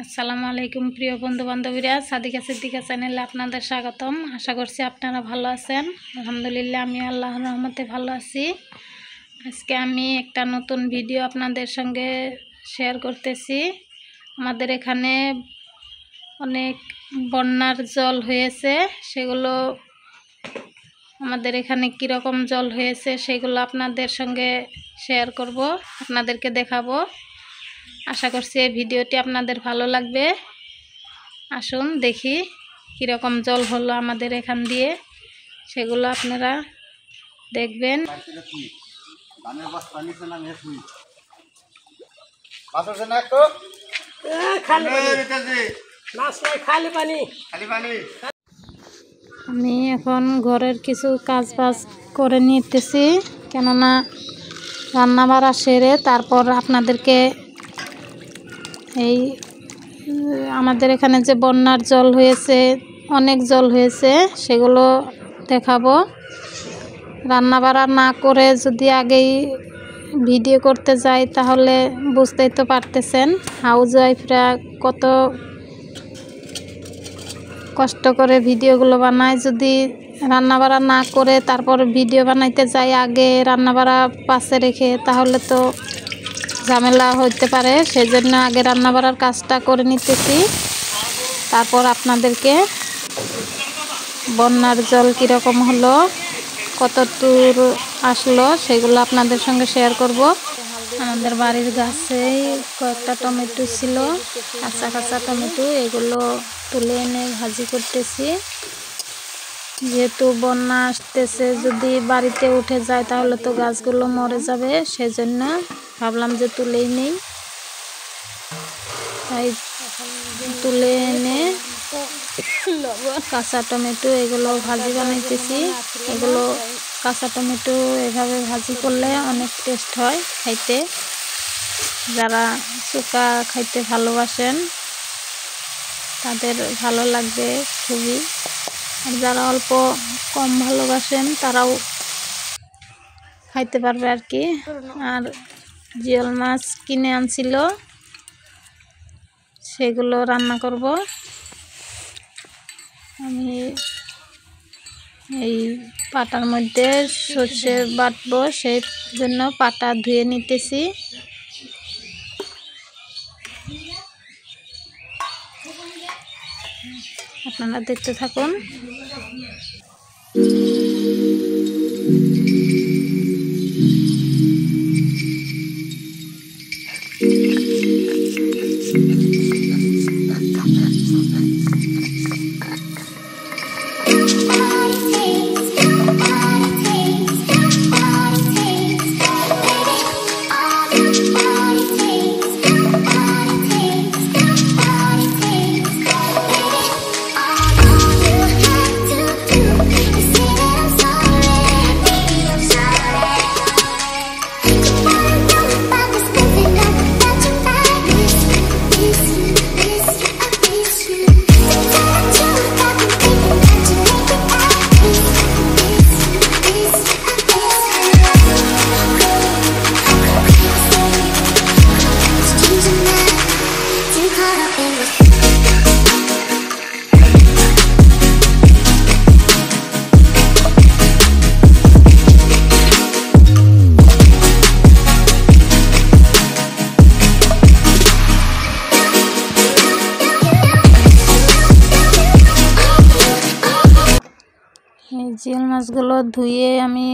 আসসালামু আলাইকুম প্রিয় বন্ধু বান্ধবীরা, সাদিকা সিদ্দিকা চ্যানেলে আপনাদের স্বাগতম। আশা করছি আপনারা ভালো আছেন। আলহামদুলিল্লাহ আমি আল্লাহর রহমতে ভালো আছি। আজকে আমি একটা নতুন ভিডিও আপনাদের সঙ্গে শেয়ার করতেছি। আমাদের এখানে অনেক বন্যার জল হয়েছে, সেগুলো আমাদের এখানে কীরকম জল হয়েছে সেগুলো আপনাদের সঙ্গে শেয়ার করব, আপনাদেরকে দেখাবো। আশা করছি এই ভিডিওটি আপনাদের ভালো লাগবে। আসুন দেখি কীরকম জল হলো আমাদের এখান দিয়ে, সেগুলো আপনারা দেখবেন। আমি এখন ঘরের কিছু কাজ বাজ করে নিতেছি, কেননা রান্না বাড়া সেরে তারপর আপনাদেরকে এই আমাদের এখানে যে বন্যার জল হয়েছে, অনেক জল হয়েছে, সেগুলো দেখাবো। রান্না বাড়া না করে যদি আগেই ভিডিও করতে যাই তাহলে বুঝতেই তো পারতেছেন হাউস ওয়াইফরা কত কষ্ট করে ভিডিওগুলো বানায়। যদি রান্না বাড়া না করে তারপর ভিডিও বানাইতে যাই আগে রান্না বাড়া পাশে রেখে, তাহলে তো ঝামেলা হইতে পারে। সেই জন্য আগে রান্না বাড়ার কাজটা করে নিতেছি, তারপর আপনাদেরকে বন্যার জল কীরকম হলো, কত দূর আসলো সেগুলো আপনাদের সঙ্গে শেয়ার করব। আমাদের বাড়ির গাছেই কয়েকটা টমেটো ছিল, কাঁচা কাঁচা টমেটো, এগুলো তুলে এনে ভাজি করতেছি। যেহেতু বন্যা আসতেছে, যদি বাড়িতে উঠে যায় তাহলে তো গাছগুলো মরে যাবে, সেজন্য ভাবলাম যে তুলেই নেই। তাই তুলে এনে কাঁচা টমেটো এগুলো ভাজি বানাইতেছি। এগুলো কাঁচা টমেটো এভাবে ভাজি করলে অনেক টেস্ট হয় খাইতে। যারা শুকা খাইতে ভালোবাসেন তাদের ভালো লাগবে খুবই, আর যারা অল্প কম ভালোবাসেন তারাও খাইতে পারবে আর কি। আর জিওল মাছ কিনে আনছিল, সেগুলো রান্না করব। আমি এই পাটার মধ্যে সর্ষে বাটবো, সেই জন্য পাটা ধুয়ে নিতেছি। আপনারা দেখতে থাকুন। জিওল মাছগুলো ধুয়ে আমি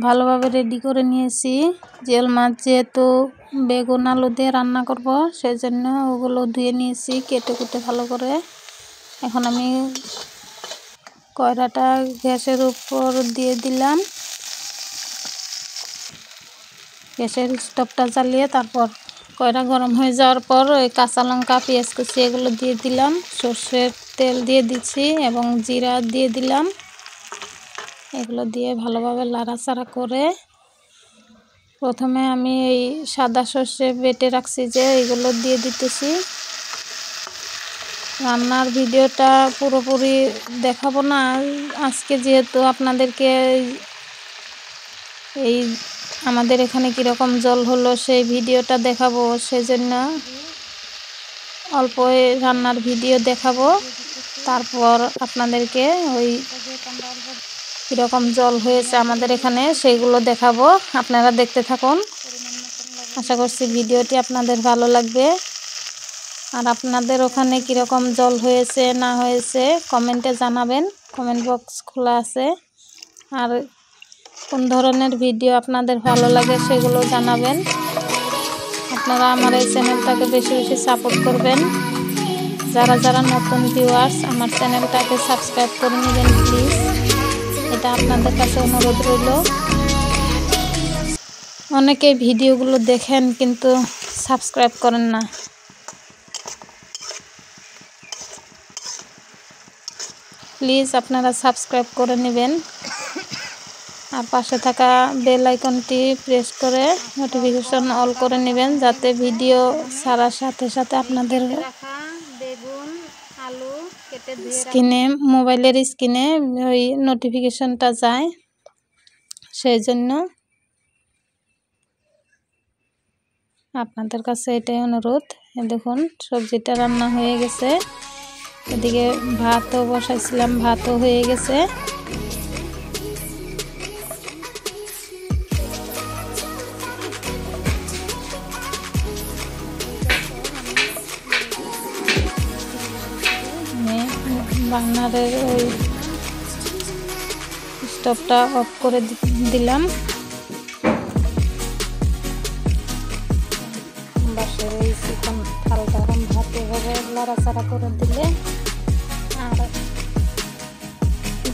ভালোভাবে রেডি করে নিয়েছি। জিওল মাছ যেহেতু বেগুন আলু দিয়ে রান্না করব, সেই জন্য ওগুলো ধুয়ে নিয়েছি কেটে কুটে ভালো করে। এখন আমি কয়রাটা গ্যাসের উপর দিয়ে দিলাম, গ্যাসের স্টোভটা জ্বালিয়ে তারপর কয়রা গরম হয়ে যাওয়ার পর ওই কাঁচা লঙ্কা পেঁয়াজ কুচি এগুলো দিয়ে দিলাম, সর্ষের তেল দিয়ে দিচ্ছি এবং জিরা দিয়ে দিলাম। এগুলো দিয়ে ভালোভাবে লাড়াচাড়া করে প্রথমে আমি এই সাদা সর্ষে বেটে রাখছি যে এগুলো দিয়ে দিতেছি। রান্নার ভিডিওটা পুরোপুরি দেখাবো না আজকে, যেহেতু আপনাদেরকে এই আমাদের এখানে কীরকম জল হলো সেই ভিডিওটা দেখাবো, সেজন্য অল্প রান্নার ভিডিও দেখাবো, তারপর আপনাদেরকে ওই কীরকম জল হয়েছে আমাদের এখানে সেইগুলো দেখাবো। আপনারা দেখতে থাকুন, আশা করছি ভিডিওটি আপনাদের ভালো লাগবে। আর আপনাদের ওখানে কীরকম জল হয়েছে না হয়েছে কমেন্টে জানাবেন, কমেন্ট বক্স খোলা আছে। আর কোন ধরনের ভিডিও আপনাদের ভালো লাগে সেগুলো জানাবেন। আপনারা আমার এই চ্যানেলটাকে বেশি বেশি সাপোর্ট করবেন। যারা যারা নতুন ভিউয়ার্স আমার চ্যানেলটাকে সাবস্ক্রাইব করে নেবেন প্লিজ, এটা আপনাদের কাছে অনুরোধ রইল। অনেকেই ভিডিওগুলো দেখেন কিন্তু সাবস্ক্রাইব করেন না। প্লিজ আপনারা সাবস্ক্রাইব করে নেবেন আর পাশে থাকা বেল আইকনটি প্রেস করে নোটিফিকেশন অল করে নেবেন, যাতে ভিডিও ছাড়ার সাথে সাথে আপনাদের স্ক্রিনে, মোবাইলের স্ক্রিনে ওই নোটিফিকেশনটা যায়। সেই জন্য আপনাদের কাছে এটাই অনুরোধ। দেখুন সবজিটা রান্না হয়ে গেছে, এদিকে ভাতও বসাইছিলাম, ভাতও হয়ে গেছে। বার্নারের ওই স্টোভটা অফ করে দিলাম। বাসের এই চিকন হালকা ভাত এভাবে লাড়াচাড়া করে দিলে আর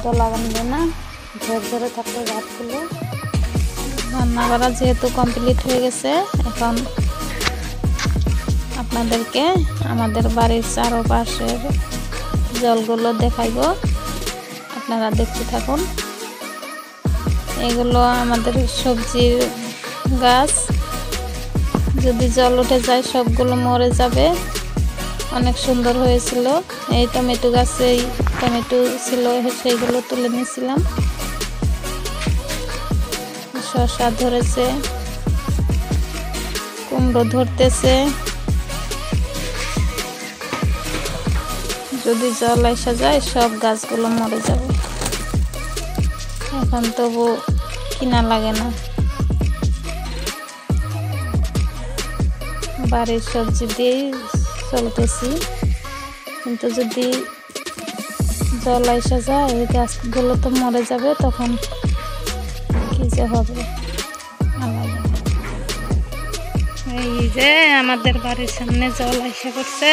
দলা বানবে না, ঝরে ঝরে থাকবে ভাতগুলো। রান্না করা যেহেতু কমপ্লিট হয়ে গেছে, এখন আপনাদেরকে আমাদের বাড়ির চারপাশের জলগুলো দেখাইব, আপনারা দেখতে থাকুন। এগুলো আমাদের সবজির গাছ, যদি জল উঠে যায় সবগুলো মরে যাবে। অনেক সুন্দর হয়েছিল। এই টমেটো গাছে টমেটো ছিল, সেইগুলো তুলে নিয়েছিলাম। শসা ধরেছে, কুমড়ো ধরতেছে। যদি জল এসে যায় সব গাছগুলো মরে যাবে। এখন তবু কিনা লাগে না, বাড়ির সবজি দিয়েই চলতেছি। কিন্তু যদি জল এসে যায় এই গাছগুলো তো মরে যাবে, তখন কি যে হবে। এই যে আমাদের বাড়ির সামনে জল এসে পড়ছে,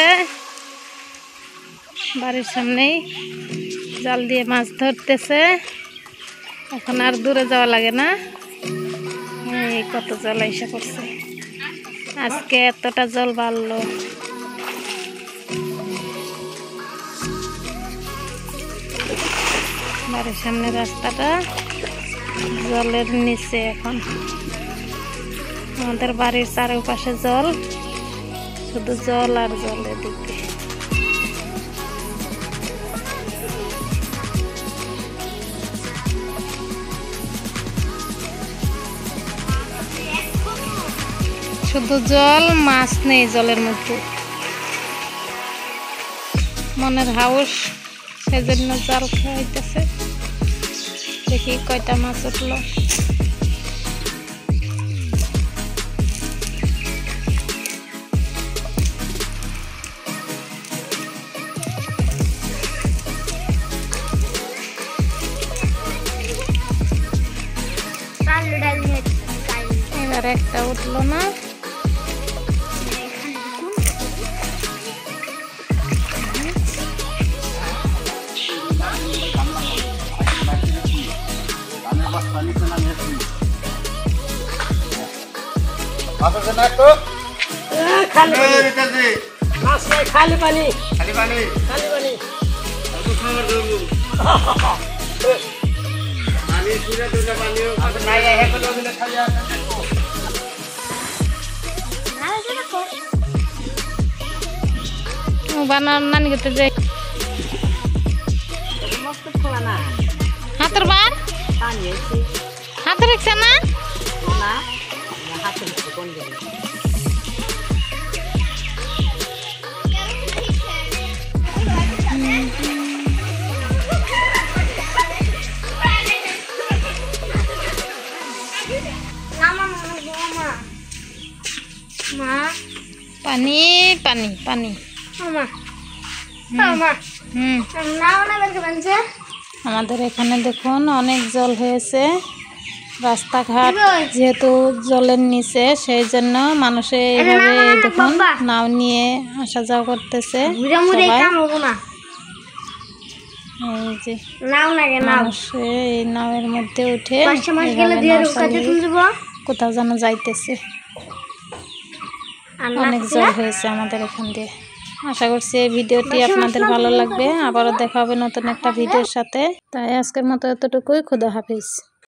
বাড়ির সামনেই জাল দিয়ে মাছ ধরতেছে। এখন আর দূরে যাওয়া লাগে না। এই কত জল এসে পড়ছে, আজকে এতটা জল বাড়লো। বাড়ির সামনে রাস্তাটা জলের নিচে। এখন আমাদের বাড়ির চারপাশে জল, শুধু জল আর জল। এদিকে শুধু জল, মাছ নেই জলের মধ্যে। মনের হাউস, সেজন্য জাল খাইতেছে। দেখি কয়টা মাছ উঠলো। এবার একটা উঠলো না। খালি পানি বানার নানি করতে যাই। হাতের বার হাতে রেখছে না। মা পানি পানি পানি মা মা নাও না বেঞ্চে আমাদের এখানে দেখুন অনেক জল হয়েছে রাস্তাঘাট যেহেতু জলের নিচে সেই জন্য মানুষে এইভাবে দেখুন নাও নিয়ে আসা যাওয়া করতেছে এই যে মানুষে এই নাওয়ের মধ্যে উঠে কোথাও যেন যাইতেছে অনেক জল হয়েছে আমাদের এখান দিয়ে আশা করছি এই ভিডিওটি আপনাদের ভালো লাগবে আবারও দেখা হবে নতুন একটা ভিডিওর সাথে তাই আজকের মতো এতটুকুই খুদা হাফিজ